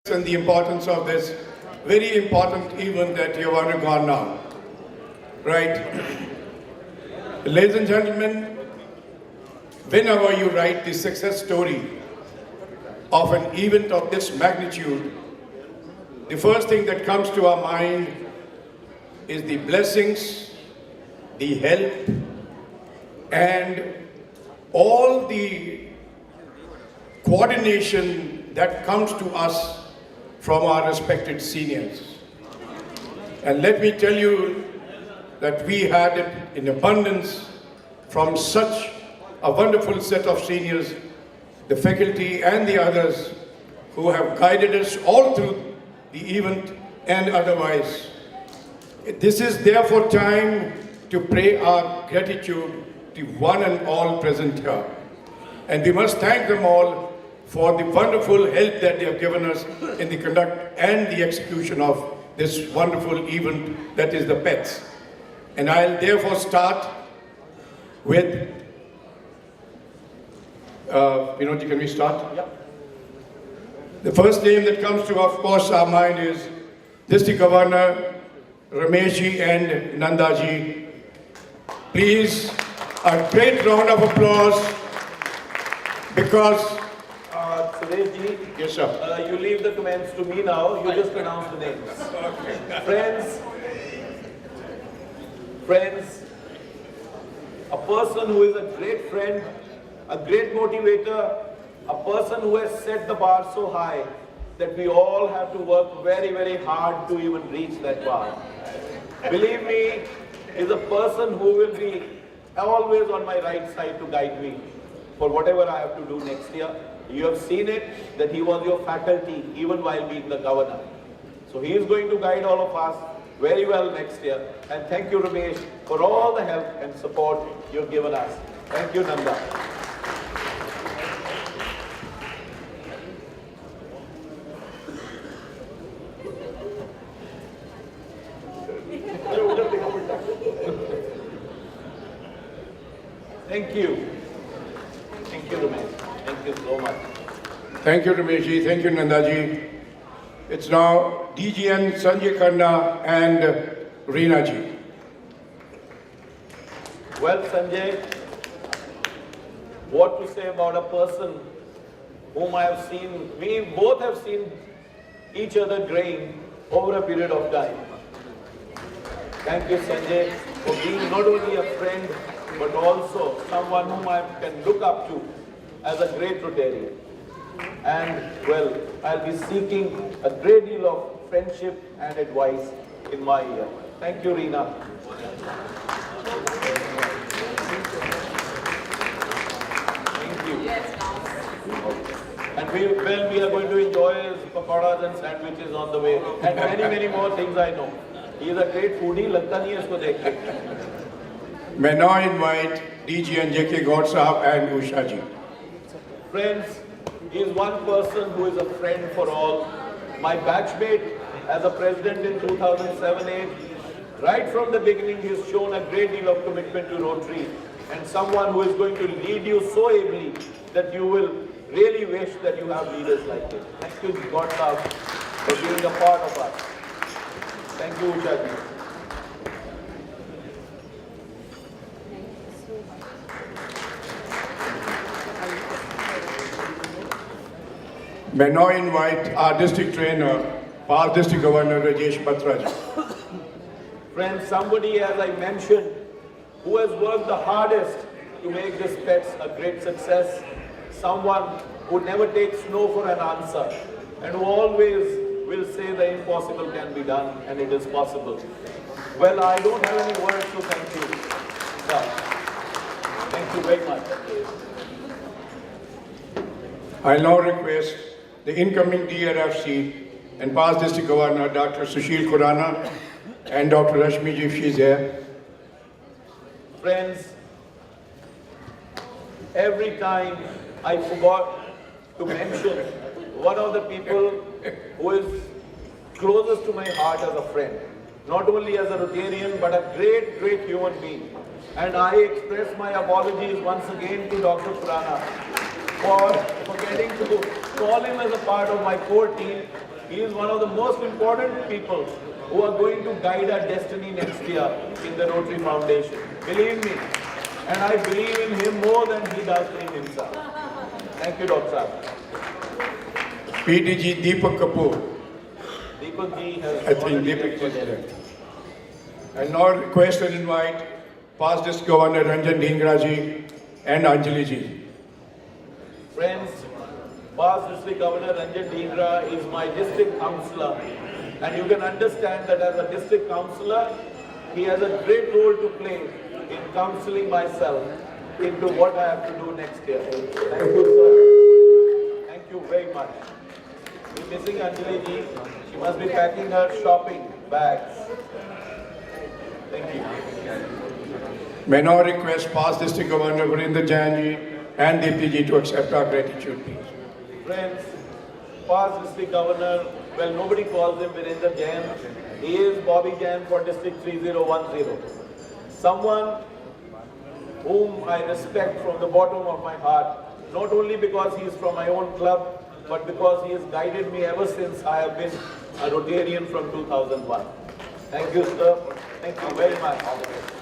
and the importance of this very important event that you have undergone now. Right? Ladies and gentlemen, whenever you write the success story of an event of this magnitude, the first thing that comes to our mind is the blessings, the help, and all the coordination that comes to us from our respected seniors. And let me tell you that we had it in abundance from such a wonderful set of seniors, the faculty and the others who have guided us all through the event and otherwise. This is therefore time to pray our gratitude to one and all present here. And we must thank them all for the wonderful help that they have given us in the conduct and the execution of this wonderful event that is the PETS. And I'll therefore start with, Vinodji, can we start? Yeah. The first name that comes to, of course, our mind is District Governor Rameshji and Nandaji. Please, a great round of applause because Sureshji, yes, sir. you leave the comments to me now. You just pronounce the names. Friends, a person who is a great friend, a great motivator, a person who has set the bar so high that we all have to work very, very hard to even reach that bar. Believe me, is a person who will be always on my right side to guide me for whatever I have to do next year. You have seen it, that he was your faculty even while being the governor. So he is going to guide all of us very well next year. And thank you, Ramesh, for all the help and support you've given us. Thank you, Nanda. Thank you. Thank you, Ramesh. Thank you so much. Thank you, Rameshji. Thank you, Nandaji. It's now DGN Sanjay Khanna and Reena ji. Well, Sanjay, what to say about a person whom I have seen, we both have seen each other growing over a period of time. Thank you, Sanjay, for being not only a friend, but also someone whom I can look up to as a great Rotarian. And well, I'll be seeking a great deal of friendship and advice in my year. Thank you, Reena. Thank you. And we are going to enjoy his pakoras and sandwiches on the way, and many, many more things I know. He is a great foodie, लगता नहीं है इसको देख के. May now invite DGN JK Gaur Sahab and Usha ji. Friends, he is one person who is a friend for all. My batchmate as a president in 2007-8, right from the beginning he has shown a great deal of commitment to Rotary, and someone who is going to lead you so ably that you will really wish that you have leaders like him. Thank you, God love, for being a part of us. Thank you, Usha ji. May now invite our district trainer, past district governor Rajesh Batra ji. Friends, somebody, as I mentioned, who has worked the hardest to make this PETS a great success, someone who never takes no for an answer, and who always will say the impossible can be done, and it is possible. Well, I don't have any words to thank you. No. Thank you very much. I now request the incoming DRFC and past district governor Dr. Sushil Khurana and Dr. Rashmi ji if she's here. Friends, every time I forgot to mention one of the people who is closest to my heart as a friend, not only as a Rotarian but a great, great human being. And I express my apologies once again to Dr. Khurana for forgetting to call him as a part of my core team. He is one of the most important people who are going to guide our destiny next year in the Rotary Foundation. Believe me. And I believe in him more than he does in himself. Thank you, Dr. Saab. PDG Deepak Kapoor. Deepak ji has I think Deepak is there. I now request and invite past District Governor Ranjan Dhingra ji and Anjali ji. Friends, past District Governor Ranjan Dhingra is my district councillor. And you can understand that as a district councillor, he has a great role to play in counseling myself into what I have to do next year. Thank you, sir. Thank you very much. We're missing Anjali ji. She must be packing her shopping bags. Thank you. May now request past District Governor Varinder Jain ji and Deepti ji to accept our gratitude, please. Friends, past District Governor, well, nobody calls him Varinder Jain. He is Bobby Jain for District 3010. Someone whom I respect from the bottom of my heart, not only because he is from my own club, but because he has guided me ever since I have been a Rotarian from 2001. Thank you, sir. Thank you very much. All the best.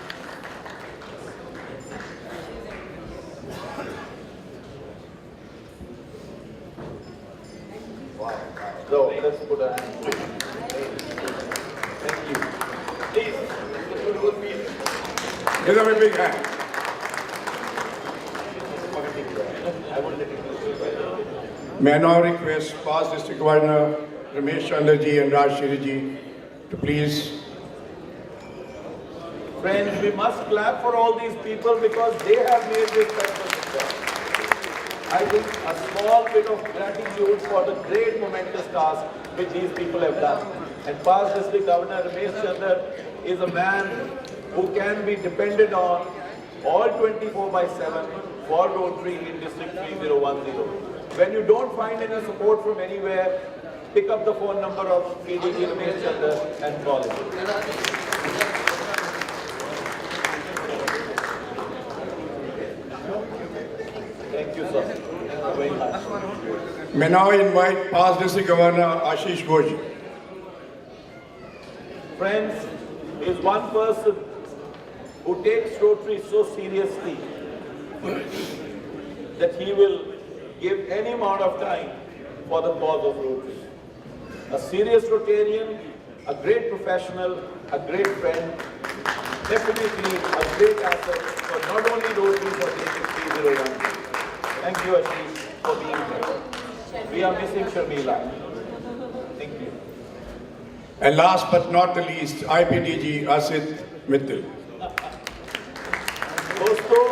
So, let's put a thank you. Please. Give them a big hand. I will let it. May I now request past District Governor Ramesh Chandra ji and Raj Shri ji to please. Friends, we must clap for all these people because they have made this festival success. I think a small bit of gratitude for the great momentous task which these people have done. And past District Governor Ramesh Chandra is a man who can be depended on all 24/7 for Rotary in District 3010. When you don't find any support from anywhere, pick up the phone number of PDG Ramesh Chandra and call him. Thank you, sir. Thank you very much. May now invite past District Governor Ashish Ghosh. Friends, is one person who takes Rotary so seriously that he will give any amount of time for the cause of Rotary. A serious Rotarian, a great professional, a great friend, definitely a great asset for not only Rotary but District 301. Thank you, Ashish, for being here. We are missing Sharmila. Thank you. And last but not the least, IPDG Asit Mittal. दोस्तों,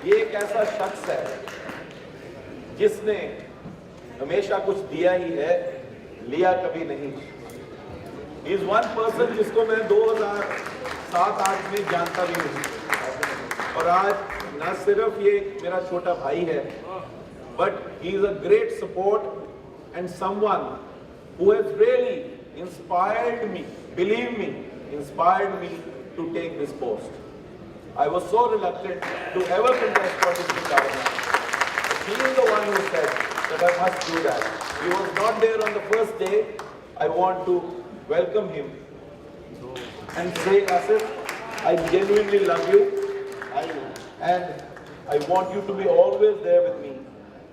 ये एक ऐसा शख्स है जिसने हमेशा कुछ दिया ही है, लिया कभी नहीं. He is one person जिसको मैं 2007-8 में जानता भी नहीं. और आज न सिर्फ ये मेरा छोटा भाई है, but he is a great support and someone who has really inspired me, believe me, inspired me to take this post. I was so reluctant to ever contest for district governor. He is the one who said that I must do that. He was not there on the first day. I want to welcome him and say, Asif, I genuinely love you. And I want you to be always there with me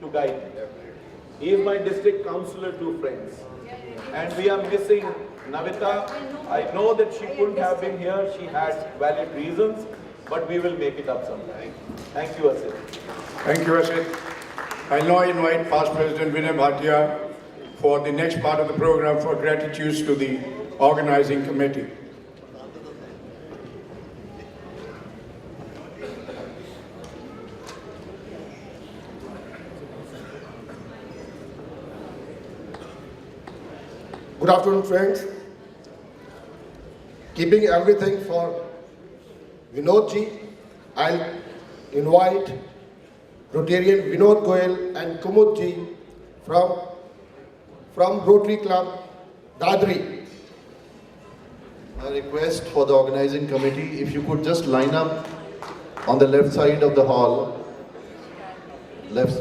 to guide me. He is my district councillor, two friends. And we are missing Navita. I know that she couldn't have been here. She had valid reasons, but we will make it up sometime. Thank you, Asif. Thank you, Asit. I now invite past President Vinay Bhatia for the next part of the program for gratitudes to the organizing committee. Good afternoon, friends. Keeping everything for Vinod ji, I'll invite Rotarian Vinod Goyal and Kumud ji from Rotary Club, Dadri. A request for the organizing committee, if you could just line up on the left side of the hall,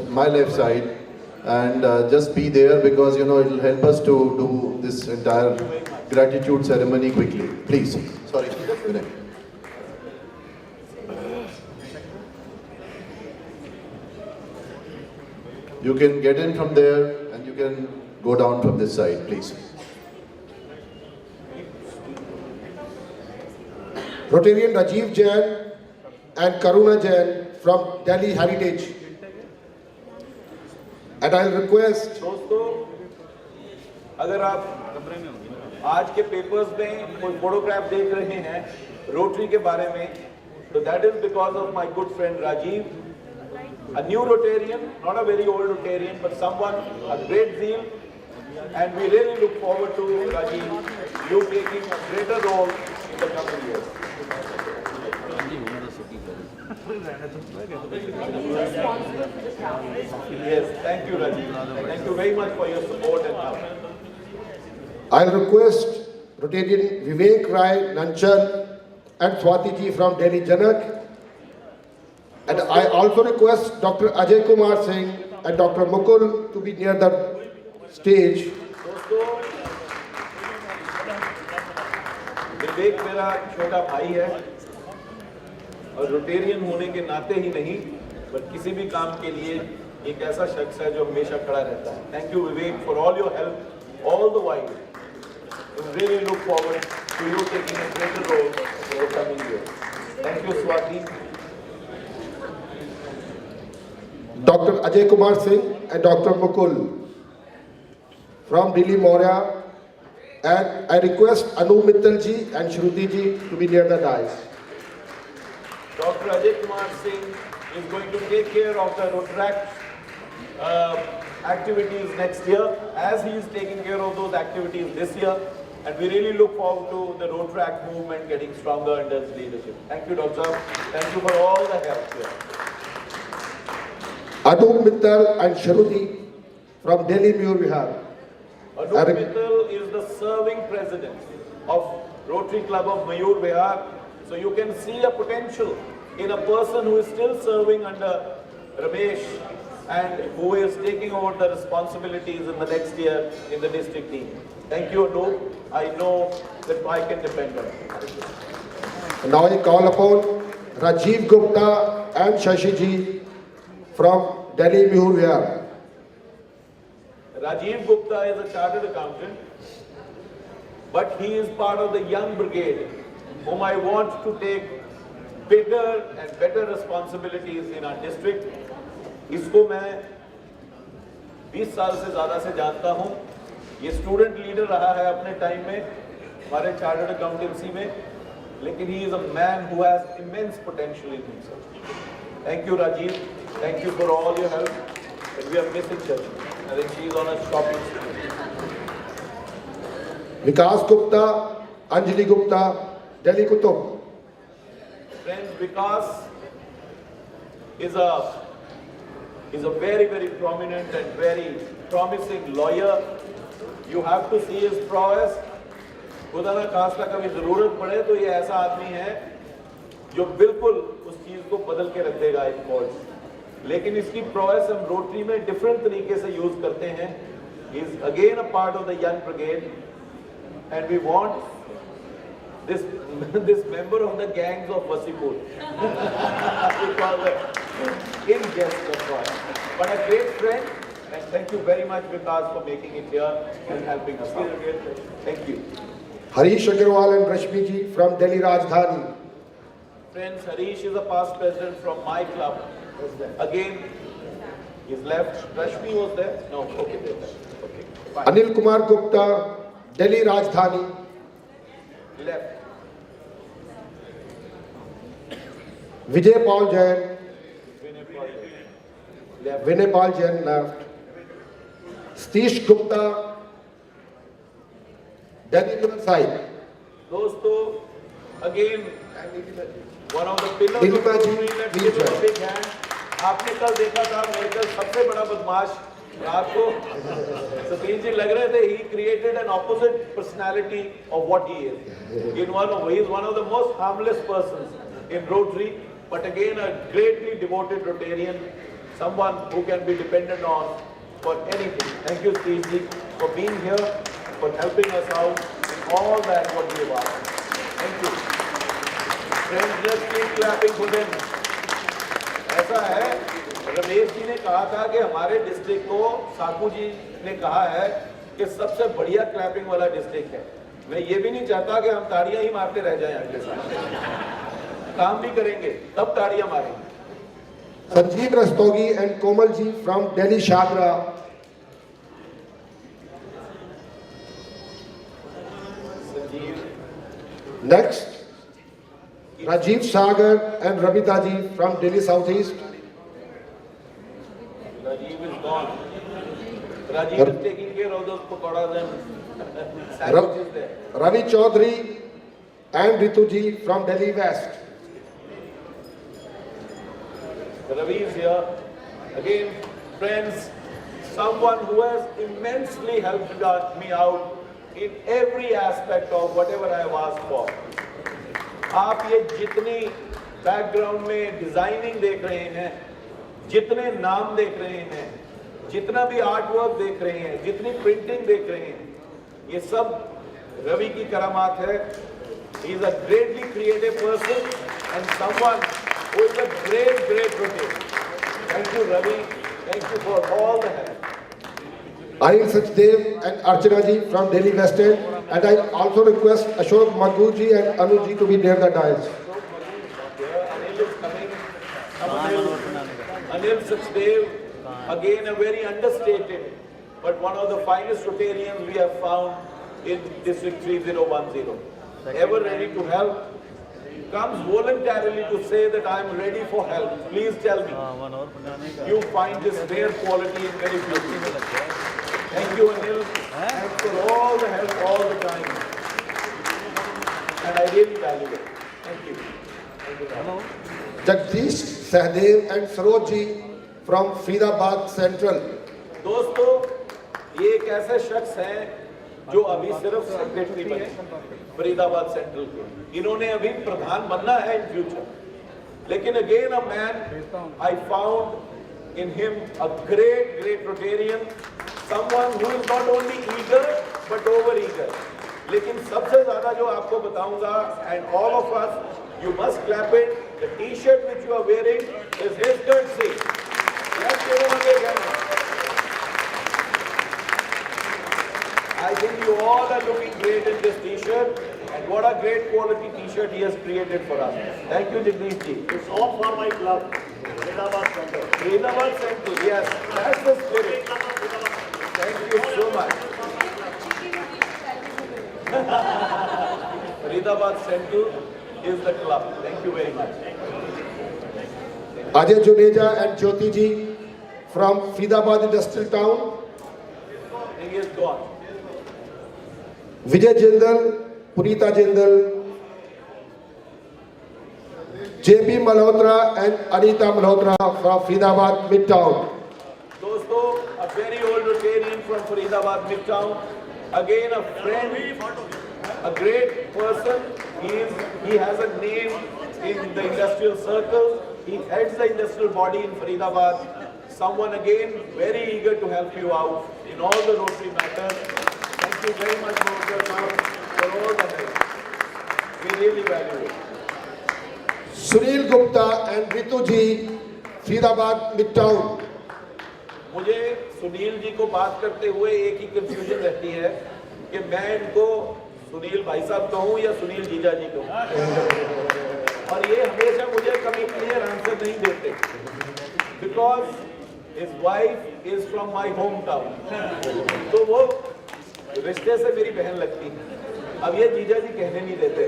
my left side, and just be there because you know it will help us to do this entire gratitude ceremony quickly. Please. Sorry, Vinay. You can get in from there and you can go down from this side, please. Rotarian Rajiv Jain and Karuna Jain from Delhi Heritage. And I'll request दोस्तों, अगर आप आज के papers में कोई photograph देख रहे हैं रोटरी के बारे में, तो that is because of my good friend Rajiv, a new Rotarian, not a very old Rotarian, but someone, a great zeal, and we really look forward to Rajiv, you taking a greater role in the coming years. Yes, thank you Rajiv. Thank you very much for your support and help. I'll request Rotarian Vivek Rai Nanchal and Swati ji from Delhi Janak. And I also request Dr. Ajay Kumar Singh and Dr. Mukul to be near the stage. दोस्तों, विवेक मेरा छोटा भाई है और Rotarian होने के नाते ही नहीं, पर किसी भी काम के लिए एक ऐसा शख्स है जो हमेशा खड़ा रहता है. Thank you Vivek for all your help all the while. We really look forward to you taking a greater role in the coming years. Thank you Swati. Dr. Ajay Kumar Singh and Dr. Mukul from Delhi Maurya. And I request Anu Mittal ji and Shruti ji to be near the dais. Dr. Ajay Kumar Singh is going to take care of the Rotaract activities next year, as he is taking care of those activities this year, and we really look forward to the Rotaract movement getting stronger under his leadership. Thank you, Dr. Thank you for all the help here. Anu Mittal and Shruti from Delhi Mur Vihar. Anup Mittal is the serving president of Rotary Club of Mayur Vihar. So you can see a potential in a person who is still serving under Ramesh and who is taking over the responsibilities in the next year in the district team. Thank you, Anup. I know that I can depend on you. Now I call upon Rajiv Gupta and Shashi ji from Delhi Mur Vihar. Rajiv Gupta is a chartered accountant, but he is part of the young brigade, whom I want to take bigger and better responsibilities in our district. इसको मैं 20 साल से ज़्यादा से जानता हूँ. ये student leader रहा है अपने टाइम में हमारे चार्टर्ड अकाउंटेंसी में, लेकिन he is a man who has immense potential in himself. Thank you, Rajiv. Thank you for all your help. And we are missing Shashi. I think she is on a shopping spree. Vikas Gupta, Anjali Gupta, Delhi Kutub. Friends, Vikas is a very, very prominent and very promising lawyer. You have to see his prowess. खुदा ना खास्ता कभी जरूरत पड़े तो ये ऐसा आदमी है जो बिल्कुल उस चीज को बदल के रख देगा एक कोर्ट. लेकिन इसकी प्रोसेस हम रोटरी में डिफरेंट तरीके से यूज करते हैं. He is again a part of the young brigade, and we want this member of the gangs of Wasipur. Because in jest of course, but a great friend, and thank you very much Vikas for making it here and helping us out. Thank you. Harish Agarwal and Rashmi ji from Delhi Rajdhani. Friends, Harish is a past president from my club. Again, he's left. Rashmi was there? No, okay, there. Okay, fine. Anil Kumar Gupta, Delhi Rajdhani. Left. Vijay Paul Jain, Left. Vinay Paul Jain left. Satish Gupta, Delhi Riverside. दोस्तों, again, one of the pillars of Nilima ji, Rotary, let's please give him a join. big hand. आपने कल देखा था मेरे कल सबसे बड़ा बदमाश रात को सतीश जी लग रहे थे. He created an opposite personality of what he is. He is one of the most harmless persons in Rotary, but again a greatly devoted Rotarian, someone who can be depended on for anything. Thank you, Steve ji, for being here, for helping us out in all that what we have asked. Thank you. Friends, just keep clapping for them. ऐसा है, रमेश जी ने कहा था कि हमारे district को, साकू जी ने कहा है कि सबसे बढ़िया क्लैपिंग वाला डिस्ट्रिक्ट है। मैं ये भी नहीं चाहता कि हम ताड़ियां ही मारते रह जाएं अगले साल। काम भी करेंगे, तब ताड़ियां मारेंगे। Sanjeev Rastogi and Komal ji from Delhi Shadra. Next, Rajiv Sagar and Rabita ji from Delhi Southeast. Rajiv is gone. Rajiv is taking care of those pakoras and sandwiches there. Ravi Chaudhary and Ritu ji from Delhi West. Ravi is here. Again, friends, someone who has immensely helped me out in every aspect of whatever I have asked for. आप ये जितनी background में designing देख रहे हैं, जितने नाम देख रहे हैं, जितना भी आर्ट वर्क देख रहे हैं, जितनी प्रिंटिंग देख रहे हैं, ये सब रवि की करामात है. He is a greatly creative person and someone who is a great rotator. Thank you, Ravi. Thank you for all the help. Anil Sachdev and Archana ji from Delhi West End. And I also request Ashok Maggu ji and Anu ji to be near the dais. Anil is coming. Anil Sachdev, again a very understated, but one of the finest Rotarians we have found in District 3010. Ever ready to help, comes voluntarily to say that I am ready for help. Please tell me. You find this rare quality in very few people. Thank you, Anil. Thanks for all the help all the time. And I really value it. Thank you. Jagdish Sahdev and Saroj ji from Faridabad Central. दोस्तों, ये एक ऐसे शख्स हैं जो अभी सिर्फ secretary बने फरीदाबाद सेंट्रल के. इन्होंने अभी प्रधान बनना है इन फ्यूचर. लेकिन again a man I found in him a great Rotarian, someone who is not only eager but over eager. लेकिन सबसे ज्यादा जो आपको बताऊंगा, and all of us, you must clap it. The T-shirt which you are wearing is his courtesy. Let's give him a big hand. I think you all are looking great in this T-shirt, and what a great quality T-shirt he has created for us. Thank you, Jagdish ji. It's all for my club, Faridabad Central. Faridabad Central, yes, that's the spirit. Thank you so much. Faridabad Central is the club. Thank you very much. Ajay Juneja and Jyoti ji from Faridabad Industrial Town. He is gone. Vijay Jindal, Punita Jindal, JP Malhotra and Anita Malhotra from Faridabad Midtown. दोस्तों, a very old Rotarian from Faridabad Midtown. Again a friend, a great person. He has a name in the industrial circle. He heads the industrial body in Faridabad. Someone again very eager to help you out in all the Rotary matters. Thank you very much, Malhotra, for all the help. We really value it. Sunil Gupta and Ritu ji, Faridabad Midtown. मुझे सुनील जी को बात करते हुए एक ही confusion रहती है कि मैं इनको सुनील भाई साहब कहूँ या सुनील जीजा जी कहूँ, और ये हमेशा मुझे कभी क्लियर आंसर नहीं देते, because his wife is from my home town. तो वो रिश्ते से मेरी बहन लगती है. अब ये जीजा जी कहने नहीं देते.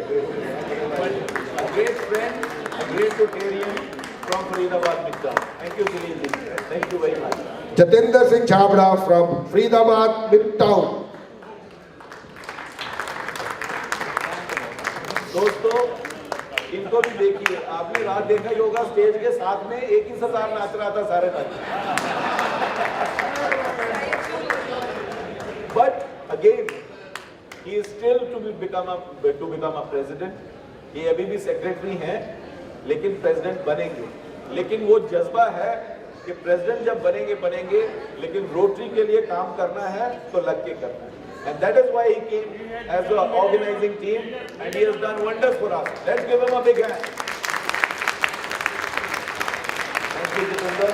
A great friend, a great Rotarian from Faridabad Midtown. Thank you Sunil ji. Thank you very much. Jatinder Singh Chhabra from Faridabad Midtown. दोस्तों, इनको भी देखिए. आपने रात देखा ही होगा, स्टेज के साथ में एक ही सरदार नाच रहा था सारे नाच. But again he is still to become a president. ये अभी भी सेक्रेटरी हैं, लेकिन प्रेसिडेंट बनेंगे. लेकिन वो जज्बा है कि प्रेसिडेंट जब बनेंगे, लेकिन रोटरी के लिए काम करना है तो लग के करना है. And that is why he came as the organizing team, and he has done wonders for us. Let's give him a big hand. Thank you, Jitendra.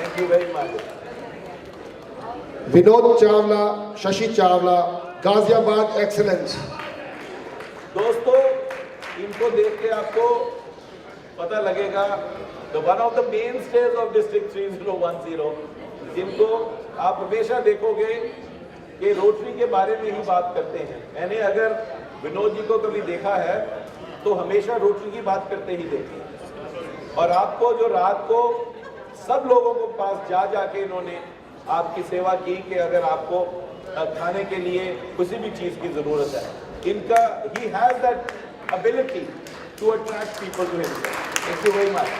Thank you very much. Vinod Chawla, Shashi Chawla, Ghaziabad Excellence. दोस्तों, इनको देख के आपको पता लगेगा the one of the mainstays of District 3010, जिनको आप हमेशा देखोगे कि रोटरी के बारे में ही बात करते हैं. मैंने अगर विनोद जी को कभी देखा है तो हमेशा रोटरी की बात करते ही देखे हैं. और आपको जो रात को सब लोगों को पास जा के इन्होंने आपकी सेवा की कि अगर आपको खाने के लिए किसी भी चीज की जरूरत है, इनका he has that ability to attract people to him. Thank you very much.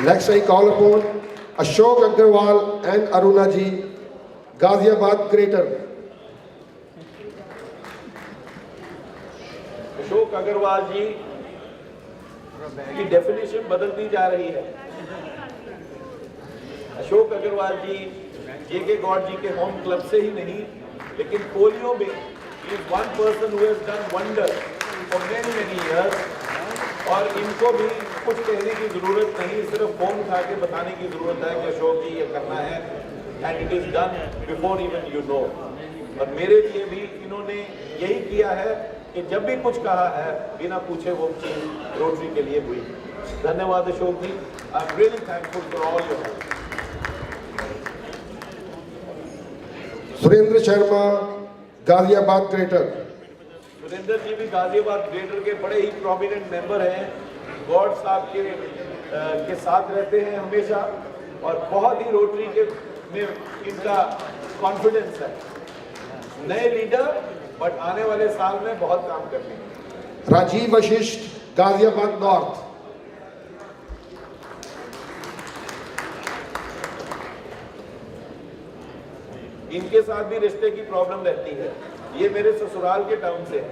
Next I call upon Ashok Agarwal and Aruna ji, Ghaziabad Greater. Ashok Agarwal जी की डेफिनेशन बदलती जा रही है. अशोक अग्रवाल जी जेके गॉड जी के होम क्लब से ही नहीं, लेकिन पोलियो में is one person who has done wonder for many years. और इनको भी कुछ कहने की जरूरत नहीं, सिर्फ फोन उठा के बताने की जरूरत है कि अशोक जी ये करना है, and it is done before even you know. और मेरे लिए भी इन्होंने यही किया है कि जब भी कुछ कहा है बिना पूछे वो चीज रोटरी के लिए हुई. धन्यवाद Ashok ji. I am really thankful for all your help. Surendra Sharma, Ghaziabad Greater. Surendra ji भी गाजियाबाद ग्रेटर के बड़े ही प्रोमिनेंट मेंबर हैं. गॉड साहब के साथ रहते हैं हमेशा, और बहुत ही रोटरी के में इनका कॉन्फिडेंस है. नए लीडर, बट आने वाले साल में बहुत काम करने. Rajiv Vashisht, Ghaziabad North. इनके साथ भी रिश्ते की प्रॉब्लम रहती है. ये मेरे ससुराल के टाउन से है.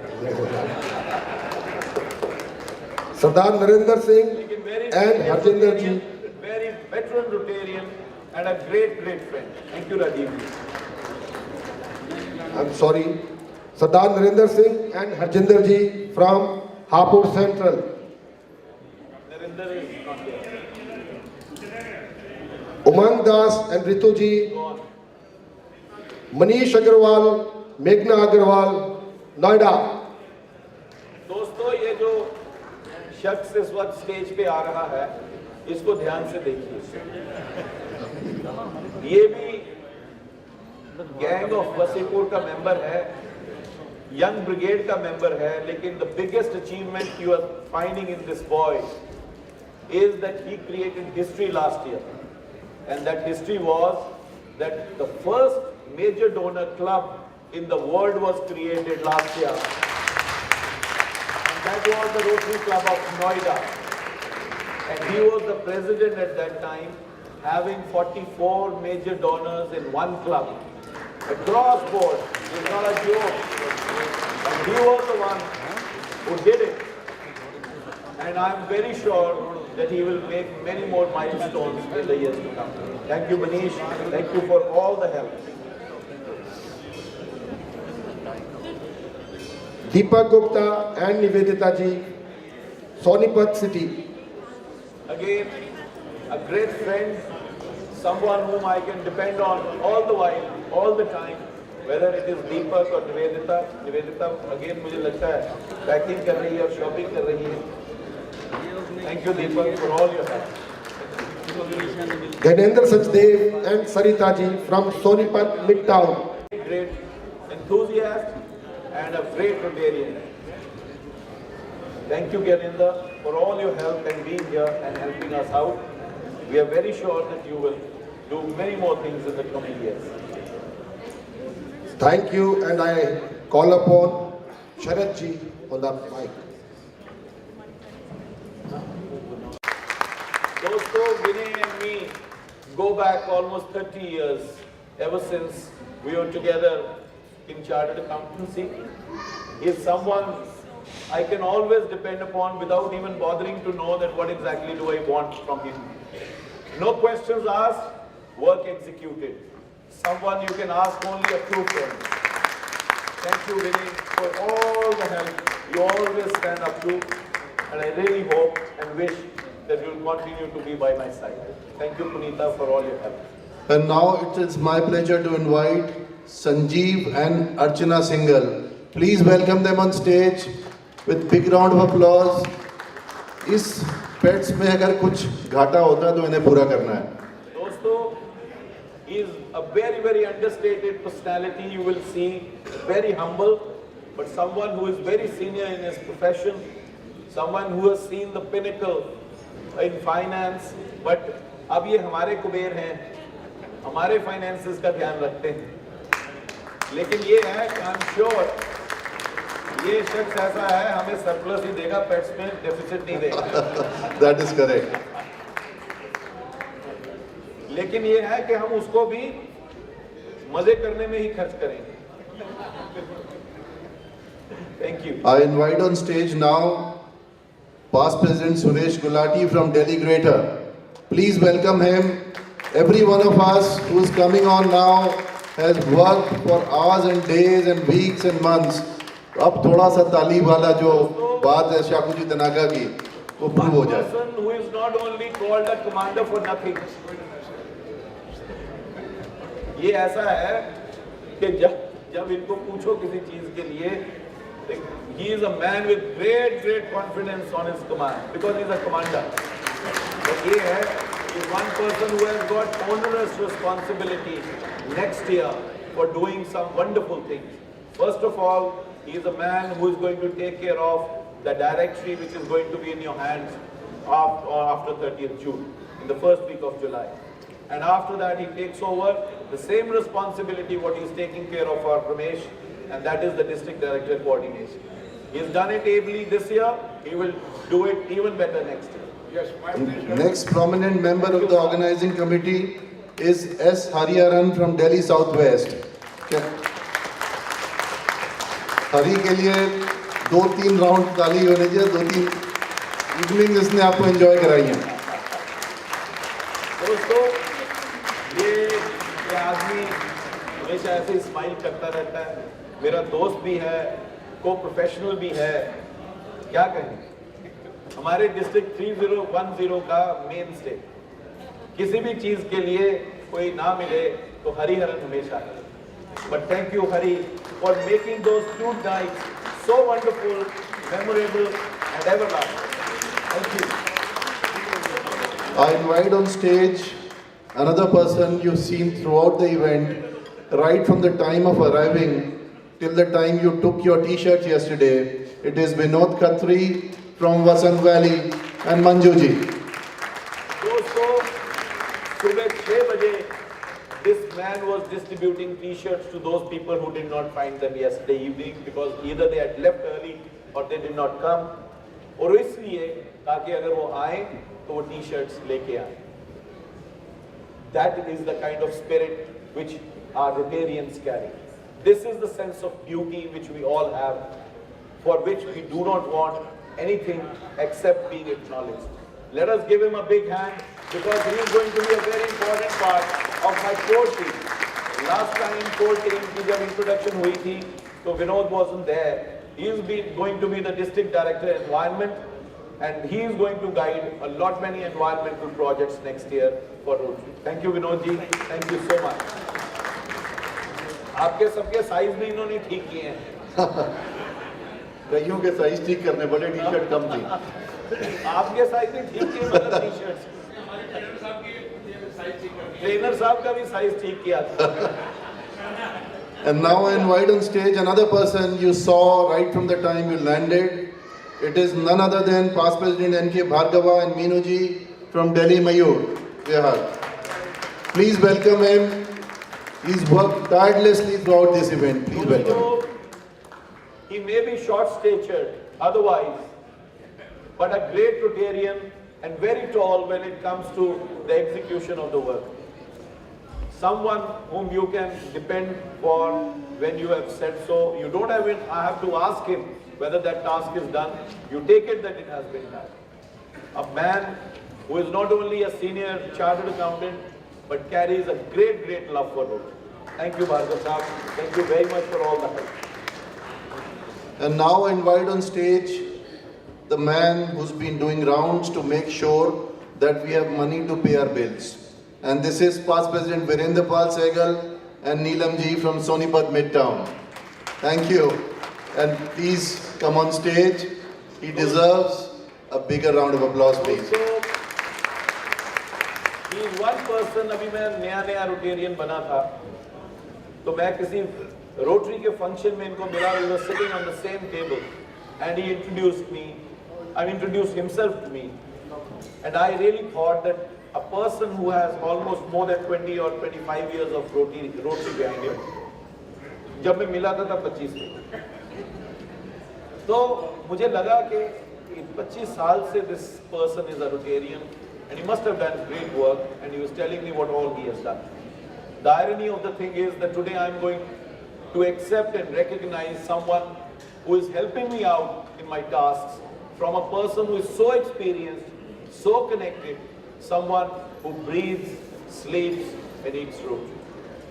Sardar Narendra Singh लेकिन very and Harjinder ji. very veteran Rotarian and a great friend. Thank you, Rajiv ji. I'm sorry. Sardar Narendra Singh and Harjinder ji from Hapur Central. Narinder is not there. Umang Das and Ritu ji. Manish Agarwal, Meghna Agarwal, Noida. दोस्तों, ये जो शख्स इस वक्त stage पे आ रहा है, इसको ध्यान से देखिए. ये भी गैंग ऑफ वसीपुर का मेंबर है, यंग ब्रिगेड का मेंबर है, लेकिन the biggest achievement you are finding in this boy is that he created history last year, and that history was that the first major donor club in the world was created last year, and that was the Rotary Club of Noida, and he was the president at that time, having 44 major donors in one club across board. It's not a joke, and he was the one who did it, and I am very sure that he will make many more milestones in the years to come. Thank you, Manish. Thank you for all the help. Deepak Gupta and Nivedita ji, Sonipat City. Again, a great friend, someone whom I can depend on all the while, all the time, whether it is Deepak or Nivedita. Nivedita, again, मुझे लगता है packing कर रही है और shopping कर रही है. Thank you, Deepak, for all your help. Ganendra Sachdev and Sarita ji from Sonipat Midtown. Great enthusiast and a great Rotarian. Thank you, Ganendra, for all your help and being here and helping us out. We are very sure that you will do many more things in the coming years. Thank you, and I call upon Sharad ji on the mic. Dosto, Vinay and me go back almost 30 years, ever since we were together in chartered accountancy. He is someone I can always depend upon without even bothering to know that what exactly do I want from him. No questions asked, work executed. Someone you can ask only a true friend. Thank you, Vinny, for all the help you always stand up to, and I really hope and wish that you will continue to be by my side. Thank you, Punita, for all your help. And now it is my pleasure to invite Sanjeev and Archana Singhal. Please welcome them on stage with big round of applause. इस pets में अगर कुछ घाटा होता है तो इन्हें पूरा करना है. दोस्तों, he is a very, very understated personality. You will see, very humble, but someone who is very senior in his profession, someone who has seen the pinnacle in finance. But अब ये हमारे कुबेर हैं, हमारे finances का ध्यान रखते हैं. लेकिन ये है कि I'm sure ये शख्स ऐसा है, हमें सरप्लस ही देगा, पेट्स में डेफिसिट नहीं देगा. That is correct. लेकिन ये है कि हम उसको भी मजे करने में ही खर्च करेंगे. Thank you. I invite on stage now past President Suresh Gulati from Delhi Greater. Please welcome him. Every one of us who is coming on now has worked for hours and days and weeks and months. अब थोड़ा सा ताली वाला जो बात है शाकुजी तनागा की वो प्रूव हो जाए. Person who is not only called a commander for nothing. ये ऐसा है कि जब इनको पूछो किसी चीज के लिए, he is a man with great confidence on his command because he is a commander. But ये है कि one person who has got onerous responsibility next year for doing some wonderful things. First of all, he is a man who is going to take care of the directory which is going to be in your hands after 30th June, in the first week of July. And after that, he takes over the same responsibility what he is taking care of for Ramesh, and that is the district director coordination. He has done it ably this year. He will do it even better next year. Yes, my pleasure. Next prominent member of the organizing committee is S. Hariharan from Delhi Southwest. हरी के लिए 2-3 round ताली होने चाहिए. 2-3 evening इसने आपको enjoy कराई है. दोस्तों, ये आदमी हमेशा ऐसे स्माइल करता रहता है. मेरा दोस्त भी है, को प्रोफेशनल भी है. क्या कहें, हमारे डिस्ट्रिक्ट 3010 का मेन स्टे. किसी भी चीज के लिए कोई ना मिले तो हरिहरन हमेशा है. But thank you, Hari, for making those 2 nights so wonderful, memorable, and everlasting. Thank you. I invite on stage another person you've seen throughout the event, right from the time of arriving till the time you took your t-shirts yesterday. It is Vinod Khatri from Vasant Valley and Manju ji. दोस्तों, सुबह 6 बजे this man was distributing t-shirts to those people who did not find them yesterday evening because either they had left early or they did not come. और इसलिए ताकि अगर वो आए तो वो t-shirts लेके आए. That is the kind of spirit which our Rotarians carry. This is the sense of duty which we all have, for which we do not want anything except being acknowledged. Let us give him a big hand because he is going to be a very important part of my core team. Last time core team की जब introduction हुई थी तो Vinod wasn't there. He is going to be the district director environment, and he is going to guide a lot many environmental projects next year for Rotary. Thank you, Vinod ji. Thank you so much. आपके सबके size भी इन्होंने ठीक किए हैं. कईयों के size ठीक करने पड़े, टी-शर्ट कम थी. आपके साइज भी ठीक किए, मतलब टी-शर्ट्स. ट्रेनर साहब का भी साइज ठीक किया था. And now I invite on stage another person you saw right from the time you landed. It is none other than past President N.K. Bhargava and Meenu ji from Delhi Mayur, Bihar. Please welcome him. He's worked tirelessly throughout this event. Please welcome him. He may be short-statured otherwise, but a great Rotarian and very tall when it comes to the execution of the work. Someone whom you can depend for when you have said so. You don't have to ask him whether that task is done. You take it that it has been done. A man who is not only a senior chartered accountant, but carries a great, great love for Rotary. Thank you, Bhargav Saab. Thank you very much for all the help. And now I invite on stage the man who's been doing rounds to make sure that we have money to pay our bills. And this is Past President Virendra Pal Sehgal and Neelam ji from Sonipat Midtown. Thank you. And please come on stage. He deserves a bigger round of applause, please. Also, he is one person, अभी मैं नया Rotarian बना था, तो मैं किसी Rotary के function में इनको मिला, we were sitting on the same table, and he introduced me, introduced himself to me, and I really thought that a person who has almost more than 20 or 25 years of Rotary behind him, जब मैं मिला था तब 25 थे, तो मुझे लगा कि 25 साल से this person is a Rotarian, and he must have done great work, and he was telling me what all he has done. The irony of the thing is that today I am going to accept and recognize someone who is helping me out in my tasks from a person who is so experienced, so connected, someone who breathes, sleeps, and eats Rotary.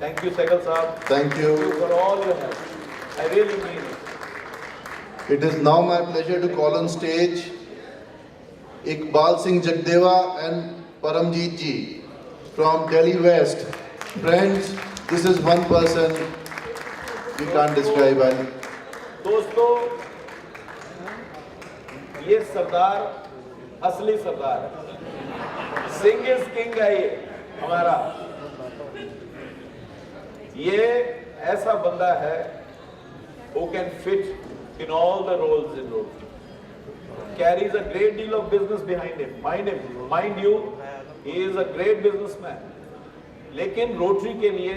Thank you, Sehgal Saab. Thank you. Thank you for all your help. I really mean it. It is now my pleasure to call on stage Iqbal Singh Jagdeva and Paramjeet ji from Delhi West. Friends, this is one person we can't describe. दोस्तों, ये सरदार असली सरदार है। Singh is king है ये हमारा। ये ऐसा बंदा है who can fit in all the roles in Rotary. Carries a great deal of business behind him. Mind you, he is a great businessman. लेकिन Rotary के लिए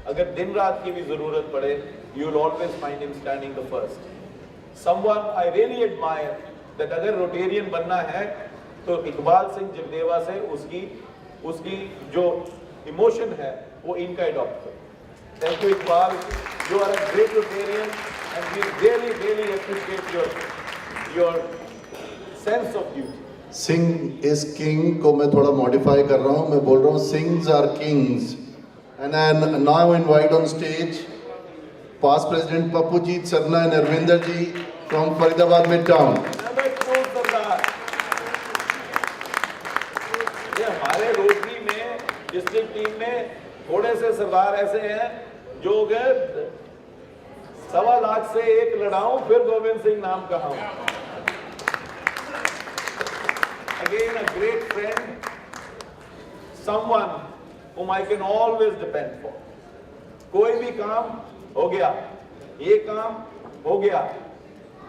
अगर दिन रात की भी जरूरत पड़े, you will always find him standing the first. Someone I really admire that अगर Rotarian बनना है तो इकबाल सिंह जगदेवा से उसकी जो इमोशन है वो इनका अडॉप्ट करो. Thank you, Iqbal. You are a great Rotarian, and we really, really appreciate your sense of duty. Singh is king को मैं थोड़ा modify कर रहा हूँ. मैं बोल रहा हूँ Singhs are kings. And I now invite on stage Past President Papujit Sarna and Arvinder ji from Faridabad Midtown. Another true सरदार. ये हमारे रोटरी में डिस्ट्रिक्ट टीम में थोड़े से सरदार ऐसे हैं जो गए 1.25 लाख से एक लड़ाऊं फिर गोविंद सिंह नाम कहाऊं. Again, a great friend, someone whom I can always depend for. कोई भी काम हो गया, ये काम हो गया.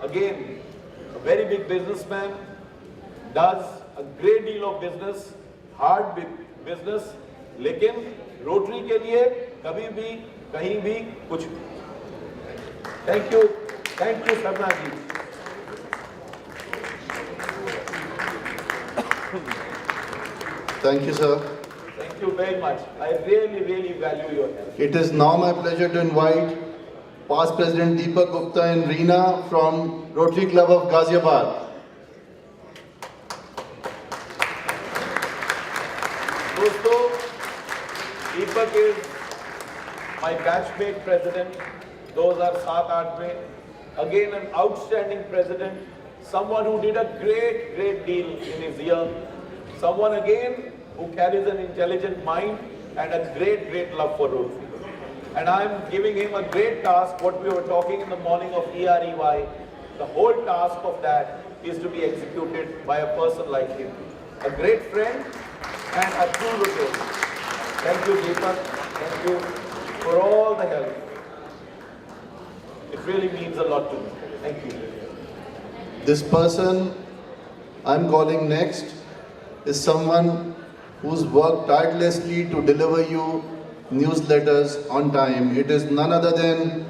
Again, a very big businessman, does a great deal of business, hard business, लेकिन रोटरी के लिए कभी भी कहीं भी कुछ. Thank you Sarna ji. Thank you, sir. Thank you very much. I really, really value your help. It is now my pleasure to invite Past President Deepak Gupta and Reena from Rotary Club of Ghaziabad. दोस्तों, दीपक is my batchmate president 2007-8 में. Again an outstanding president, someone who did a great deal in his year, someone again who carries an intelligent mind and a great love for Rotary. And I am giving him a great task, what we were talking in the morning of EREY. The whole task of that is to be executed by a person like him. A great friend and a true Rotarian. Thank you, Deepak. Thank you for all the help. It really means a lot to me. Thank you. This person I'm calling next is someone who's worked tirelessly to deliver you newsletters on time. It is none other than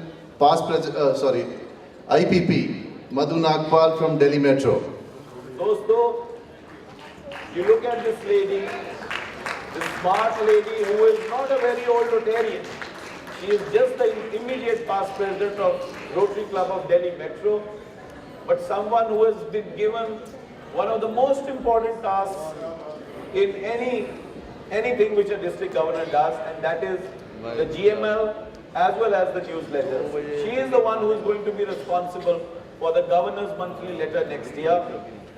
IPP, Madhu Nagpal from Delhi Metro. Dosto, you look at this lady, this smart lady who is not a very old Rotarian. She is just the immediate past president of Rotary Club of Delhi Metro, but someone who has been given one of the most important tasks in anything which a district governor does, and that is the GML as well as the newsletters. She is the one who is going to be responsible for the governor's monthly letter next year,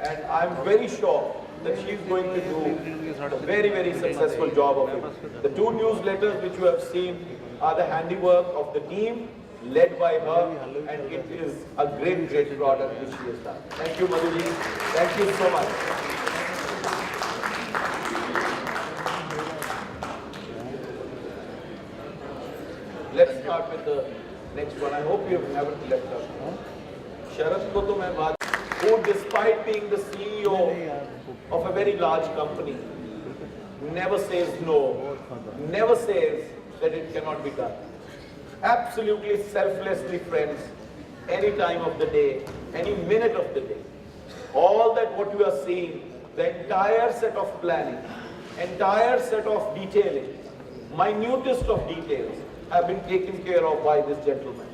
and I'm very sure that she is going to do a very, very successful job of it. The two newsletters which you have seen are the handiwork of the team led by her, and it is a great, great product which she has done. Thank you, Madhuji. Thank you so much. Let's start with the next one. I hope you haven't left us. Sharad ko to main baat, who despite being the CEO of a very large company, never says no, never says that it cannot be done. Absolutely selflessly, friends, any time of the day, any minute of the day. All that what you are seeing, the entire set of planning, entire set of detailing, minutest of details have been taken care of by this gentleman.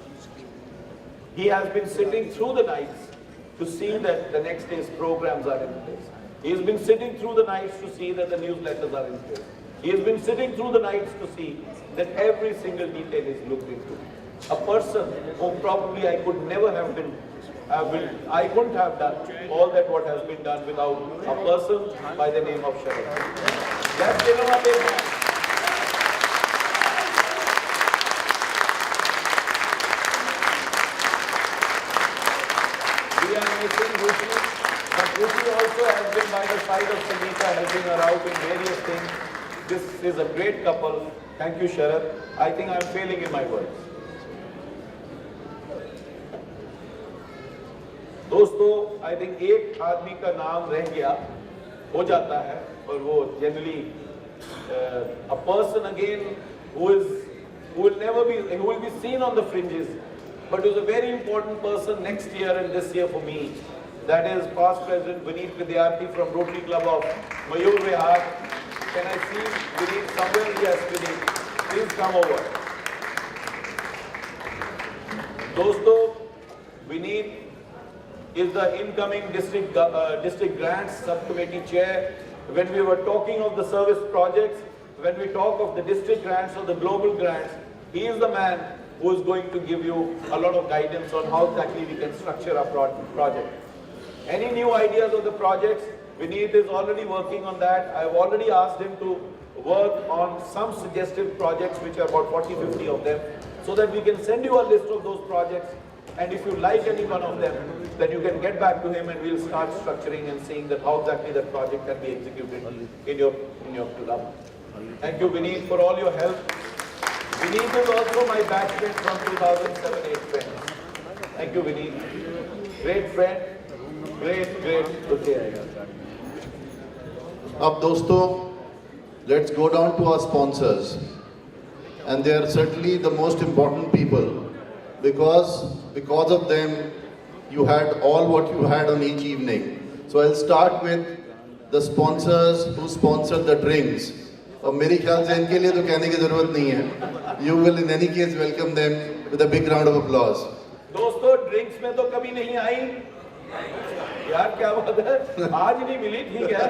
He has been sitting through the nights to see that the next day's programs are in place. He has been sitting through the nights to see that the newsletters are in place. He has been sitting through the nights to see that every single detail is looked into. A person who probably I could never have been, I couldn't have done all that what has been done without a person by the name of Sharad. Let's give him a big hand. We are missing Ruchi, but Ruchi also has been by the side of Sangeeta, helping her out in various things. This is a great couple. Thank you, Sharad. I think I'm failing in my words. दोस्तों, I think एक आदमी का नाम रह गया, हो जाता है, और वो generally a person again who will be seen on the fringes, but who's a very important person next year and this year for me. That is past President Vineet Vidyarthi from Rotary Club of Mayur Vihar. Can I see Vineet somewhere? Yes, Vineet. Please come over. Dosto, Vineet is the incoming district grants subcommittee chair. When we were talking of the service projects, when we talk of the district grants or the global grants, he is the man who is going to give you a lot of guidance on how exactly we can structure our project. Any new ideas of the projects, Vineet is already working on that. I've already asked him to work on some suggestive projects, which are about 40-50 of them, so that we can send you a list of those projects. And if you like any one of them, then you can get back to him and we'll start structuring and seeing that how exactly that project can be executed in your club. Thank you, Vineet, for all your help. Vineet is also my batchmate from 2007-8 friend. Thank you, Vineet. Great friend. Great, great. अब दोस्तों, let's go down to our sponsors, and they are certainly the most important people, because of them you had all what you had on each evening. So I'll start with the sponsors who sponsored the drinks. और मेरे ख्याल से इनके लिए तो कहने की जरूरत नहीं है. You will in any case welcome them with a big round of applause. दोस्तों, ड्रिंक्स में तो कभी नहीं आई यार, क्या बात है, आज नहीं मिली, ठीक है,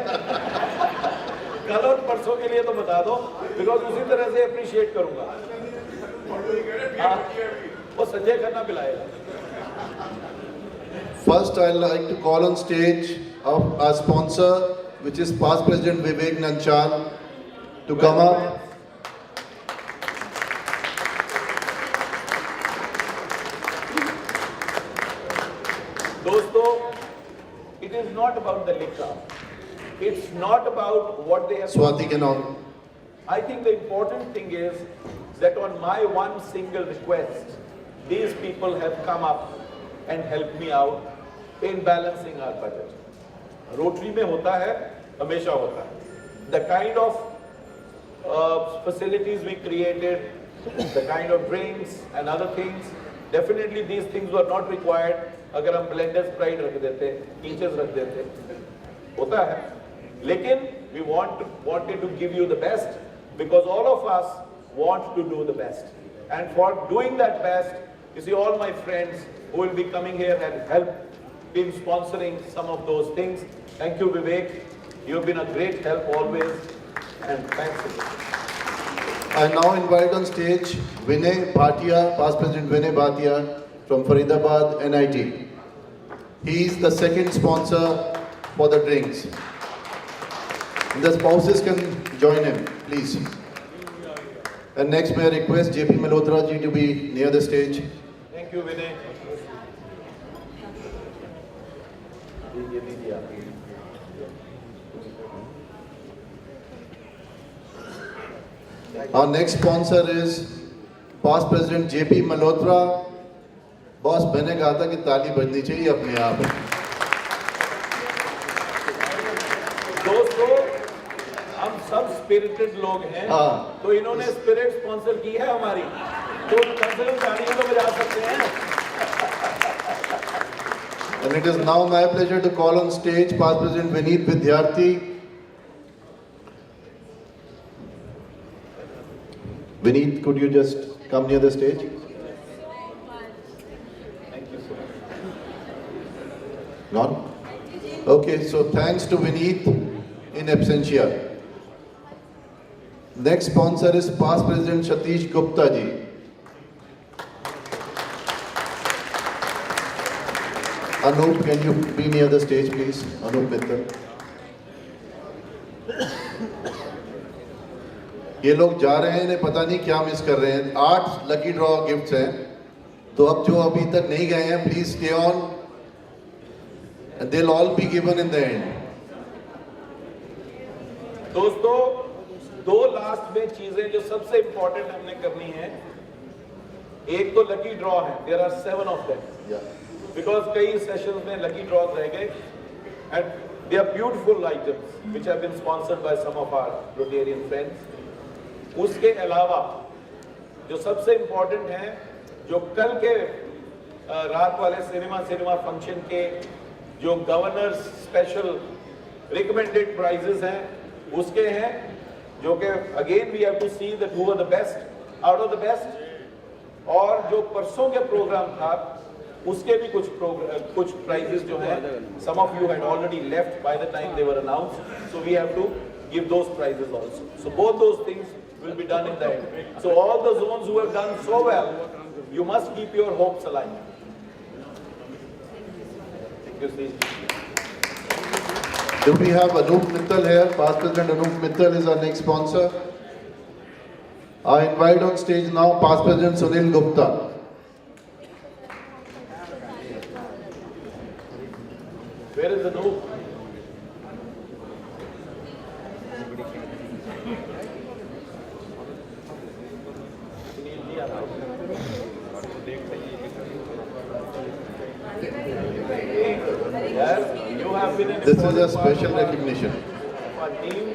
कल और परसों के लिए तो बता दो, बिकॉज उसी तरह से अप्रिशिएट करूंगा. वो Sanjay Khanna पिलाएगा. First, I'd like to call on stage of our sponsor, which is past President Vivek Nanchal, to come up. दोस्तों, it is not about the liquor. It's not about what they have. Swati can on. I think the important thing is that on my one single request, these people have come up and helped me out in balancing our budget. Rotary में होता है, हमेशा होता है. The kind of facilities we created, the kind of drinks and other things, definitely these things were not required. अगर हम blenders pride रख देते, teachers रख देते, होता है. लेकिन we wanted to give you the best, because all of us want to do the best. And for doing that best, you see all my friends who will be coming here and help in sponsoring some of those things. Thank you, Vivek. You've been a great help always, and thanks again. I now invite on stage Vinay Bhatia, past President Vinay Bhatia from Faridabad NIT. He is the second sponsor for the drinks. The spouses can join him, please. And next, may I request JP Malhotra ji to be near the stage. Thank you, Vinay. Our next sponsor is past President JP Malhotra. Boss मैंने कहा था कि ताली बजनी चाहिए अपने आप. दोस्तों, हम सब स्पिरिटेड लोग हैं, हाँ. तो इन्होंने स्पिरिट स्पॉन्सर की है हमारी, तो कम से कम तालियां तो बजा सकते हैं. And it is now my pleasure to call on stage past President Vineet Vidyarthi. Vineet, could you just come near the stage? None? Okay, so thanks to Vineet in absentia. Next sponsor is past President Satish Gupta ji. Anup, can you be near the stage, please? Anup Mittal. ये लोग जा रहे हैं, इन्हें पता नहीं क्या miss कर रहे हैं. 8 लकी ड्रॉ गिफ्ट्स हैं, तो अब जो अभी तक नहीं गए हैं, please stay on. They'll all be given in the end. दोस्तों, दो लास्ट में चीजें जो सबसे इंपॉर्टेंट हमने करनी है. एक तो लकी ड्रॉ है. There are 7 of them. Because कई सेशंस में लकी ड्रॉज रह गए, and they are beautiful items which have been sponsored by some of our Rotarian friends. उसके अलावा जो सबसे इंपॉर्टेंट है, जो कल के रात वाले सिनेमा फंक्शन के जो गवर्नर्स स्पेशल रिकमेंडेड प्राइजेस हैं, उसके हैं, जो कि again we have to see that who are the best out of the best. और जो परसों के प्रोग्राम था, उसके भी कुछ प्राइजेस जो हैं, some of you had already left by the time they were announced, so we have to give those prizes also. So both those things will be done in the end. So all the zones who have done so well, you must keep your hopes alive. Thank you, Steve. Do we have Anup Mittal here? Past President Anup Mittal is our next sponsor. I invite on stage now past President Sunil Gupta. Where is Anup? Yes, you have been an This is a important part special of our- recognition. of our team.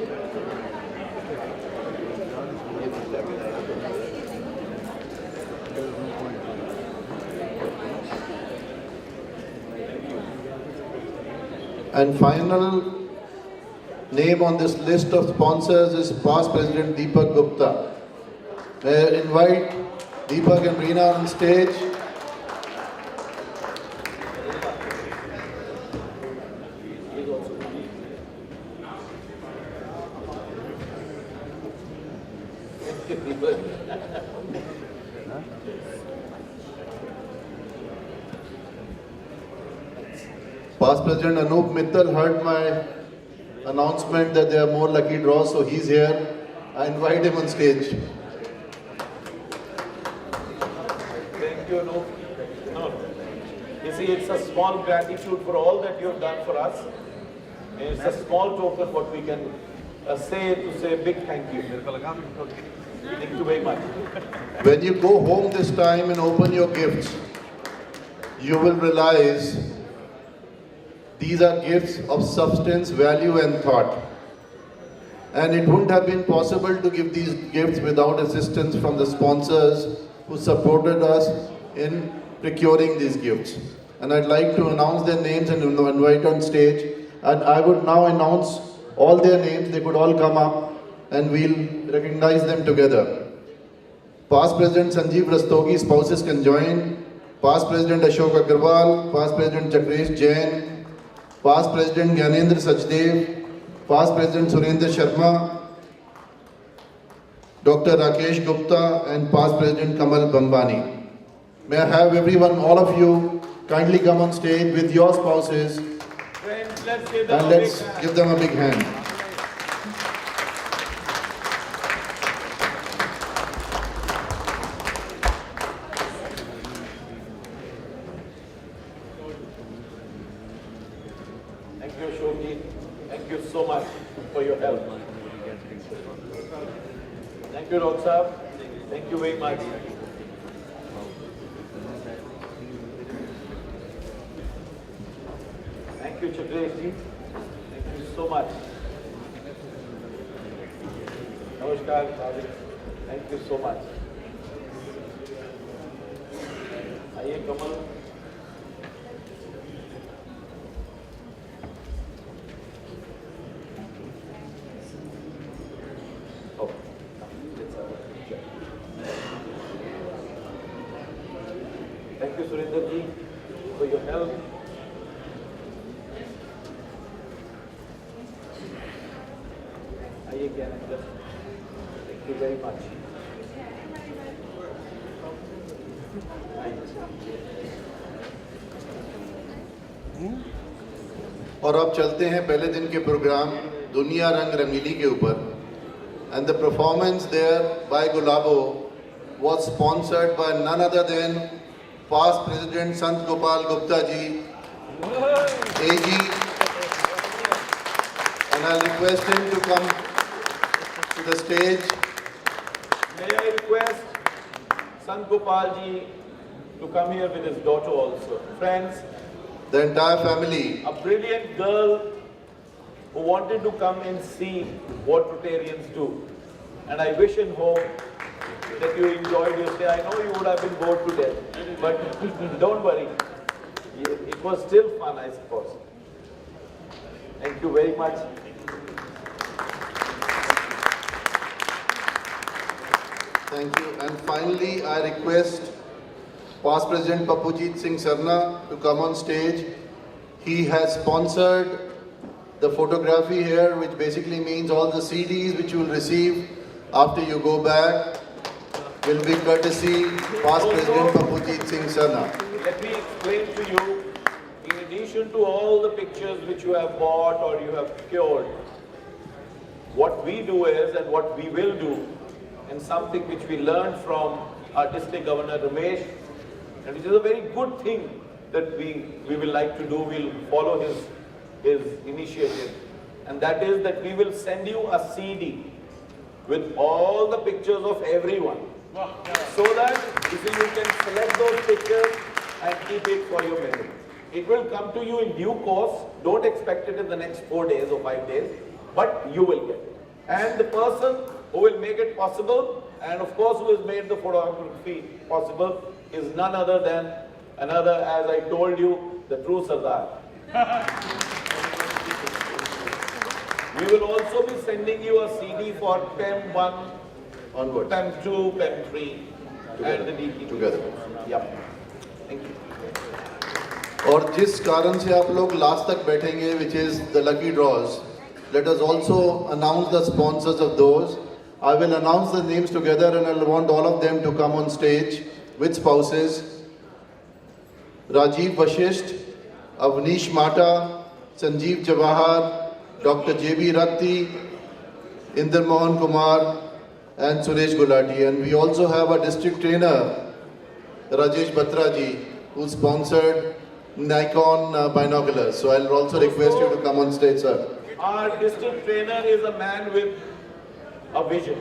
And final name on this list of sponsors is past President Deepak Gupta. May I invite Deepak and Reena on stage. Past President Anup Mittal heard my announcement that there are more lucky draws, so he's here. I invite him on stage. Thank you, Anup. No. You see, it's a small gratitude for all that you have done for us. And it's a small token what we can say a big thank you. Thank you very much. When you go home this time and open your gifts, you will realize these are gifts of substance, value and thought. And it wouldn't have been possible to give these gifts without assistance from the sponsors who supported us in procuring these gifts. And I'd like to announce their names and invite on stage. And I would now announce all their names. They could all come up and we'll recognize them together. Past President Sanjeev Rastogi, spouses can join. Past President Ashok Agarwal, Past President Chakresh Jain, Past President Gyanendra Sachdev, Past President Surendra Sharma, Dr. Rakesh Gupta, and Past President Kamal Bambani. May I have everyone, all of you, kindly come on stage with your spouses Friends, let's give them and a big let's hand. give them a big hand. Thank you, Ashokji. Thank you so much for your help. Thank you, Roksab. Thank you very much. Thank you, Chakreshji. Thank you so much. Namaskar, Rajesh. Thank you so much. आइए कमल. Oh, let's have a picture. Thank you, Surinder ji, for your help. आइए क्या है? Thank you very much. और अब चलते हैं पहले दिन के प्रोग्राम दुनिया रंग रंगीली के ऊपर. And the performance there by Gulabo was sponsored by none other than past President Sant Gopal Gupta ji, AG, and I'll request him to come to the stage. May I request Sant Gopal ji to come here with his daughter also. Friends, The entire family. a brilliant girl who wanted to come and see what Rotarians do. And I wish and hope that you enjoyed your stay. I know you would have been bored to death, but don't worry. It was still fun, I suppose. Thank you very much. Thank you. And finally, I request past President Papujit Singh Sarna to come on stage. He has sponsored the photography here, which basically means all the CDs which you will receive after you go back will be courtesy past President Papujit Singh Sarna. Let me explain to you, in addition to all the pictures which you have bought or you have procured, what we do is, and what we will do, and something which we learned from our District Governor Ramesh, and which is a very good thing that we will like to do. We'll follow his initiative, and that is that we will send you a CD with all the pictures of everyone, so that you can select those pictures and keep it for your memory. It will come to you in due course. Don't expect it in the next 4 days or 5 days, but you will get it. And the person who will make it possible, and of course who has made the photography possible, is none other than another, as I told you, the true Sardar. We will also be sending you a CD for PEM 1, Onwards. PEM 2, PEM 3, and the DP. Together. Yep. Thank you. और जिस कारण से आप लोग last तक बैठेंगे, which is the lucky draws, let us also announce the sponsors of those. I will announce the names together and I want all of them to come on stage with spouses. Rajiv Vashisht, Avnish Mata, Sanjeev Jawahar, Dr. J.B. Ratti, Inder Mohan Kumar, and Suresh Gulati. And we also have a district trainer, Rajesh Batraji, who sponsored Nikon binoculars. So I'll also request you to come on stage, sir. Our district trainer is a man with a vision.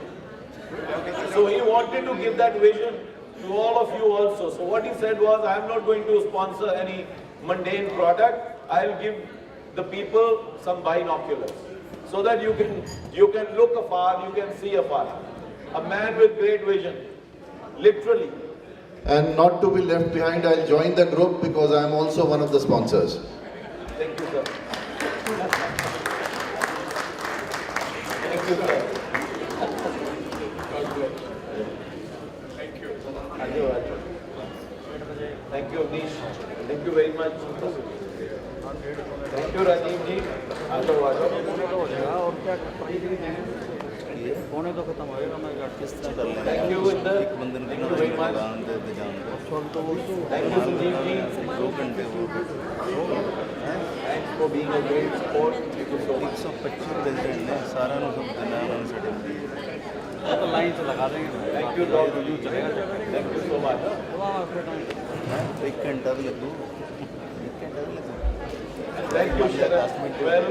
So he wanted to give that vision to all of you also. So what he said was, I am not going to sponsor any mundane product. I'll give the people some binoculars so that you can look afar, you can see afar. A man with great vision, literally. And not to be left behind, I'll join the group because I'm also one of the sponsors. Thank you, sir. Thank you, sir. Thank you, Avnish. Thank you very much. Thank you, Rajiv ji. आ जाओ, आ जाओ. हो जाएगा और क्या price भी देंगे पौने तो खत्म होएगा मैं किस तरह कर लेंगे Thank you, Inder. एक बंदे Thank you very much. छोड़ तो वो तो Thank you, Sanjeev ji. 2 घंटे वो Thanks for being a great sport. Thank you so much. 125 president ने सारा नु सब देना उन्होंने सर्टिफिकेट तो लाइन से लगा देंगे Thank you, Dr. यूं चलेगा Thank you so much. एक घंटा भी लगू Thank you, Sharat. Well,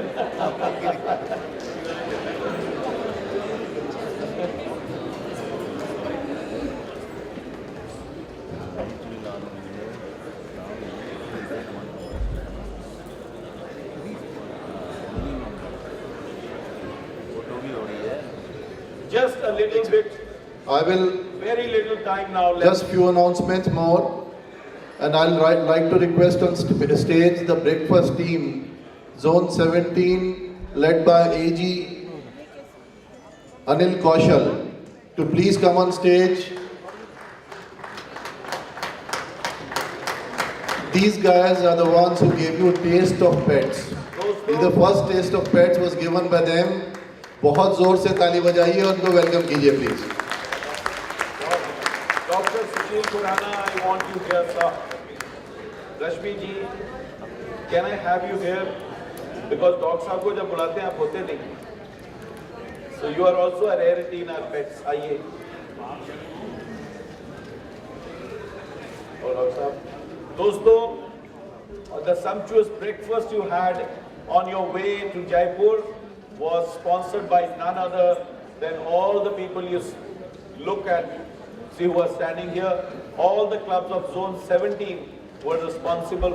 photo भी हो रही है just a little bit, I will very little time now left. just few announcements more, and I'll like to request on stage the breakfast team, Zone 17, led by AG Anil Kaushal, to please come on stage. These guys are the ones who gave you taste of pets. The first taste of pets was given by them. बहुत जोर से ताली बजाइए और उनको welcome कीजिए please. Dr. Sushil Khurana, I want you here, sir. Rashmi ji, can I have you here? Because dogs साहब को जब बुलाते हैं आप होते नहीं. So you are also a rarity in our pets. आइए. और डॉक्टर साहब, दोस्तों, the sumptuous breakfast you had on your way to Jaipur was sponsored by none other than all the people you look at, see who are standing here. All the clubs of Zone 17 were responsible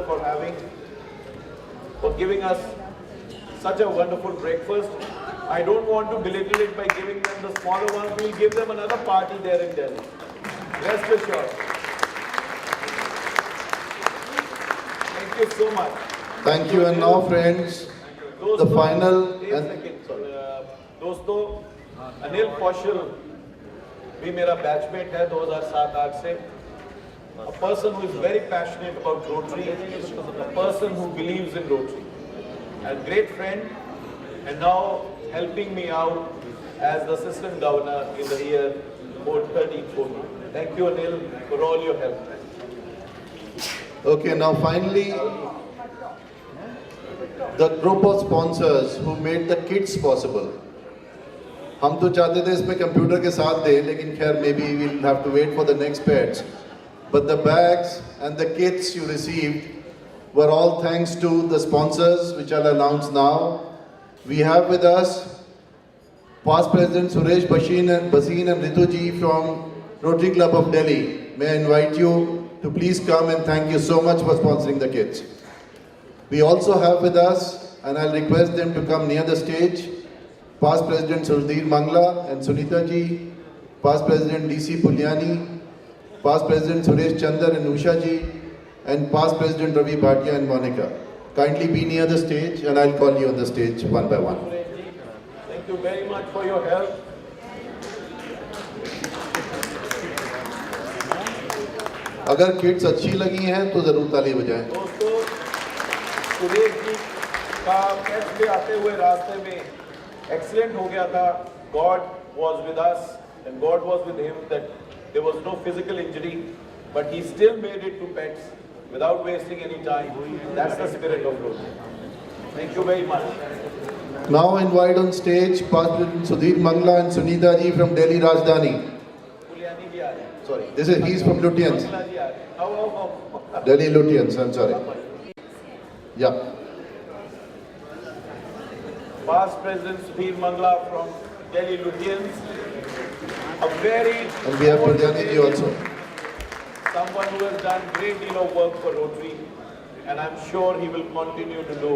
for giving us such a wonderful breakfast. I don't want to belittle it by giving them the smaller ones. We'll give them another party there in Delhi. Rest assured. Thank you so much. Thank you, and now friends, the final and दोस्तों, अनिल कौशल भी मेरा batchmate है 2007-8 से. A person who is very passionate about Rotary, a person who believes in Rotary, a great friend, and now helping me out as the assistant governor in the year 13-14. Thank you, Anil, for all your help. okay, now finally, the group of sponsors who made the kits possible. हम तो चाहते थे इसमें computer के साथ दे, लेकिन खैर maybe we'll have to wait for the next pets. But the bags and the kits you received were all thanks to the sponsors, which I'll announce now. We have with us past President Suresh Bhasin and Ritu ji from Rotary Club of Delhi. May I invite you to please come and thank you so much for sponsoring the kits. We also have with us, and I'll request them to come near the stage, past President Sudhir Mangla and Sunita ji, past President DC Puliani, past President Suresh Chandar and Usha ji, and past President Ravi Bhatia and Monica. Kindly be near the stage, and I'll call you on the stage one by one. Thank you very much for your help. अगर kits अच्छी लगी हैं तो जरूर ताली बजाएं. दोस्तों, सुरेश जी का टेस्ट पे आते हुए रास्ते में एक्सीडेंट हो गया था. God was with us and God was with him, that there was no physical injury, but he still made it to pets without wasting any time. That's the spirit of Rotary. Thank you very much. Now invite on stage past President Sudhir Mangla and Sunita ji from Delhi Rajdhani. पुलियानी भी आ रहे हैं. Sorry, he's from Lutyens. Mangla जी आ रहे हैं. आओ. Delhi Lutyens, I'm sorry. Yeah. Past President Sudhir Mangla from Delhi Lutyens. A very And we have Pulyani ji also. someone who has done great deal of work for Rotary, and I'm sure he will continue to do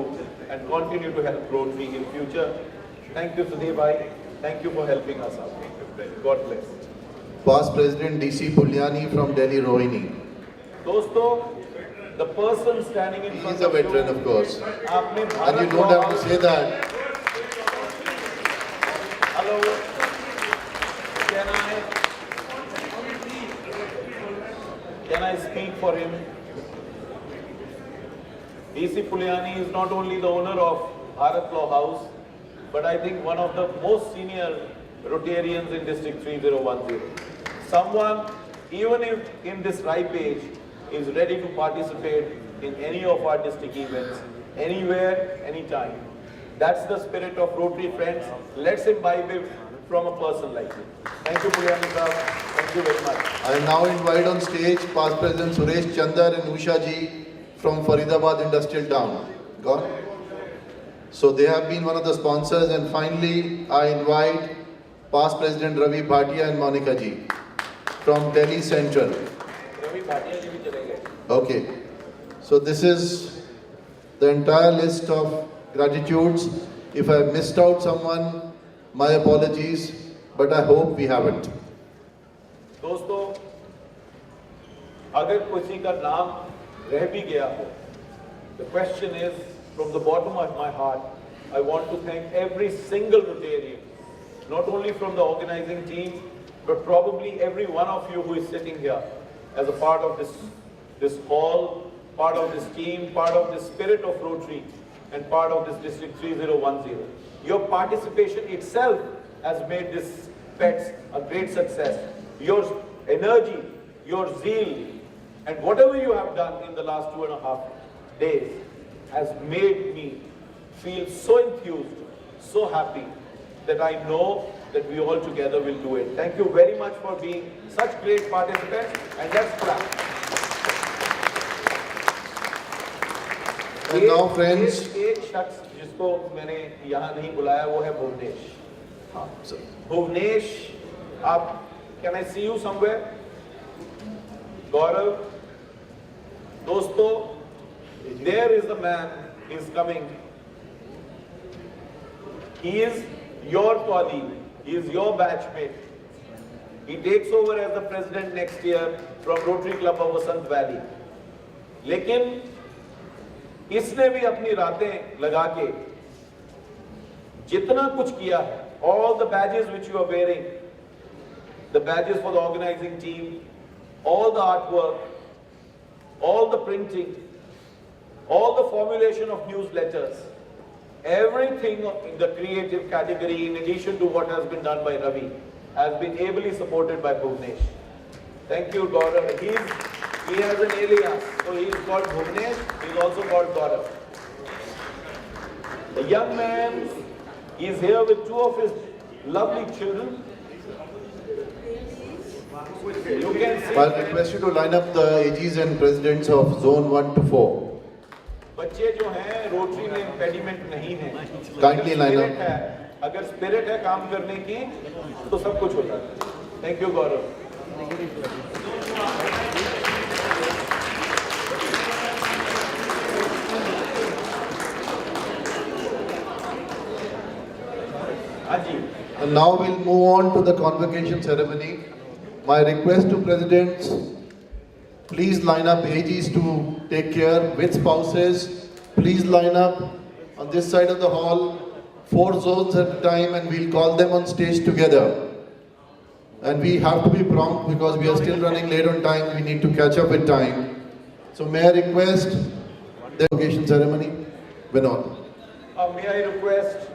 and continue to help Rotary in future. Thank you, Sudhir bhai. Thank you for helping us out. God bless. Past President DC Pulyani from Delhi Rohini. दोस्तों, the person standing in He front is a of veteran, you, of course. आपने And you Bharat don't have to को- say that. Hello. Can I speak for him? DC Puliani is not only the owner of Bharat Law House, but I think one of the most senior Rotarians in District 3010. Someone, even if in this ripe age, is ready to participate in any of our district events, anywhere, anytime. That's the spirit of Rotary Friends. Let's imbibe it from a person like you. Thank you, Puliani sir. Thank you very much. I now invite on stage past President Suresh Chandar and Usha ji from Faridabad Industrial Town. Gone? So they have been one of the sponsors, and finally I invite past President Ravi Bhatia and Monica ji from Delhi Central. Ravi Bhatia ji bhi chale gaye. Okay. So this is the entire list of gratitudes. If I missed out someone, my apologies, but I hope we haven't. दोस्तों, अगर किसी का नाम रह भी गया हो, the question is, from the bottom of my heart, I want to thank every single Rotarian, not only from the organizing team, but probably every one of you who is sitting here as a part of this hall, part of this team, part of the spirit of Rotary, and part of this District 3010. Your participation itself has made this PETS a great success. Your energy, your zeal, and whatever you have done in the last 2.5 days has made me feel so enthused, so happy that I know that we all together will do it. Thank you very much for being such great participants, and let's clap. And now friends, एक शख्स जिसको मैंने यहाँ नहीं बुलाया वो है भुवनेश. हाँ, भुवनेश, आप, can I see you somewhere? Gaurav, दोस्तों, there is the man, he is coming. He is your colleague, he is your batchmate. He takes over as the president next year from Rotary Club of Vasant Valley. लेकिन इसने भी अपनी रातें लगा के जितना कुछ किया है, all the badges which you are wearing, the badges for the organizing team, all the artwork, all the printing, all the formulation of newsletters, everything in the creative category, in addition to what has been done by Ravi, has been ably supported by Bhuvnesh. Thank you, Gaurav. He has an alias, so he is called Bhuvnesh, he is also called Gaurav. The young man is here with two of his lovely children. You can see. I'll request you to line up the AGs and presidents of zone 1 to 4. बच्चे जो हैं rotary में impediment नहीं है. Kindly line up. अगर spirit है काम करने की तो सब कुछ होता है. थैंक यू गौरव. हाँ जी. And now we'll move on to the convocation ceremony. My request to presidents, please line up AGs to take care with spouses. Please line up on this side of the hall, 4 zones at a time, and we'll call them on stage together. And we have to be prompt because we are still running late on time. We need to catch up with time. So may I request the convocation ceremony? Vinod. May I request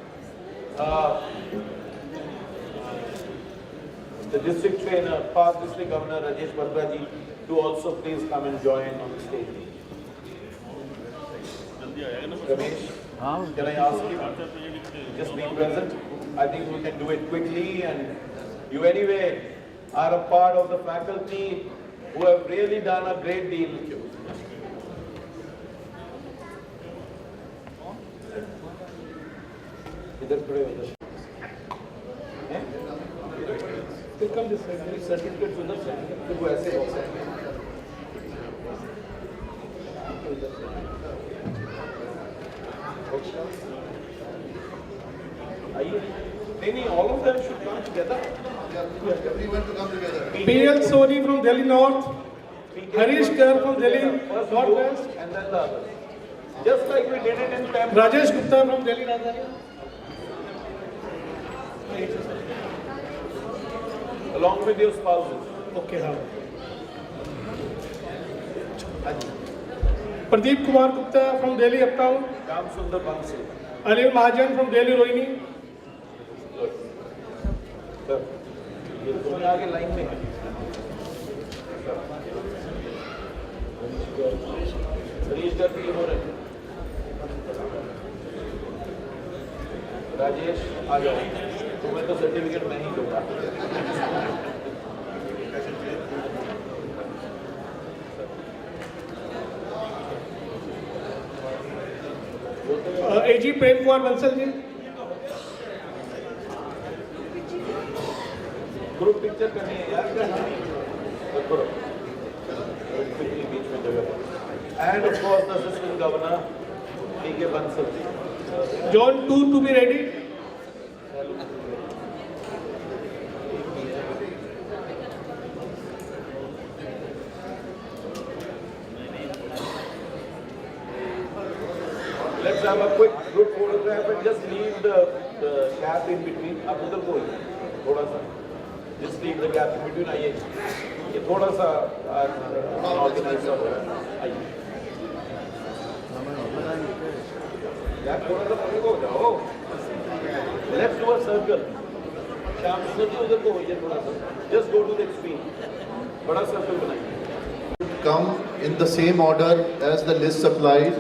the district trainer, past district governor Rajesh Batra ji, to also please come and join on the stage. Ramesh, can I ask you just be present? I think we can do it quickly, and you anyway are a part of the faculty who have really done a great deal. इधर खड़े हो जाओ. Come this way. Certificate उधर से. फिर वो ऐसे होता है. आइए. नहीं, all of them should come together. Everyone to come together. PL Soni from Delhi North, Harish Kar from Delhi First North you West, and then the others. Just like we did it in Pembrokeshire. Rajesh Gupta from Delhi Rajdhani. Along with your spouses. Okay, हाँ. हाँ जी. Pradeep Kumar Gupta from Delhi Uptown, Shyam Sundar Bansal. Anil Mahajan from Delhi Rohini, Sir, ये दोनों आगे line में हैं। सरीश गर्ग ये हो रहे हैं। राजेश आ जाओ, तुम्हें तो सर्टिफिकेट मैं ही दूंगा। AG Prem Kumar Bansal ji, group picture करनी है यार, तो करो। quickly बीच में जगह। And of course the assistant governor, DK Bansal. John 2 to be ready. Let's have a quick group photograph and just leave the gap in between. आप उधर को थोड़ा सा just leave the gap in between. आइए, ये थोड़ा सा organize हो रहा है। आइए, gap थोड़ा सा परे को जाओ। Let's do a circle. शाम से तो उधर को होइए थोड़ा सा। Just go to the extreme. बड़ा circle बनाइए। Come in the same order as the list supplied.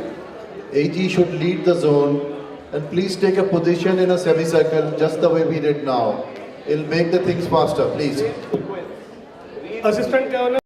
AG should lead the zone and please take a position in a semicircle just the way we did now. It'll make the things faster, please. Assistant Governor